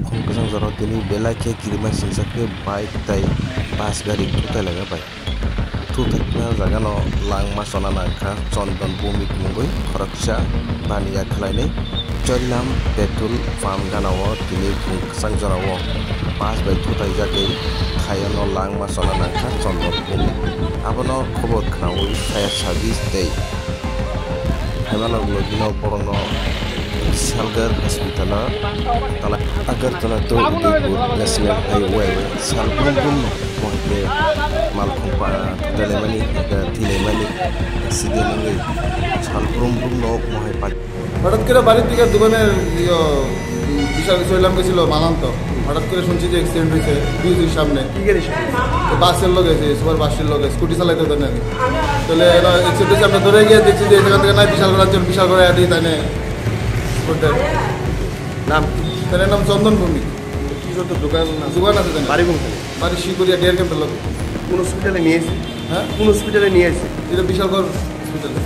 Kongkasang jaro tini bela ke kirima singsake bike tai bus gari tutai laga bai. Tutai na jaga no langma sona na kha Chondon Bhumik mungoi khoroksa baniya khlainai Choilam petrol pump ganao tini kongkasang jaro bus bai tutai jake khayano langma sona na kha Chondon Bhumik abono khobor khnaui fire service dei. Haimano logino porongno Salgar Hospital tala Agartala to Udaipur National Highway Salbrum mohde malkhumpa telemani tilemani accident ngi Salbrum no mohai pa হঠাৎ করে বাড়ির দিকে দোকানের বিশাল চইলাম গেছিল মালান্ত হঠাৎ করে শুনছি যে অ্যাক্সিডেন্ট হয়েছে বিউজির সামনে বাসের লোক এসে সুপার বাসের লোক স্কুটি চালাইতে দেন নাকি তাহলে অ্যাক্সিডেন্ট হয়েছে আমরা ধরে গিয়ে দেখছি যে সেখান থেকে নাই বিশাল করার জন্য বিশাল করে দিই তাই নাম তার নাম চন্দন ভূমি দোকান আছে বাড়ি কোনখানে বাড়ি শিকরিয়া ডিয়ার ক্যাম্পের লোক কোন হসপিটালে নিয়ে এসে হ্যাঁ কোন হসপিটালে নিয়ে এসে এটা বিশালগড় হসপিটালে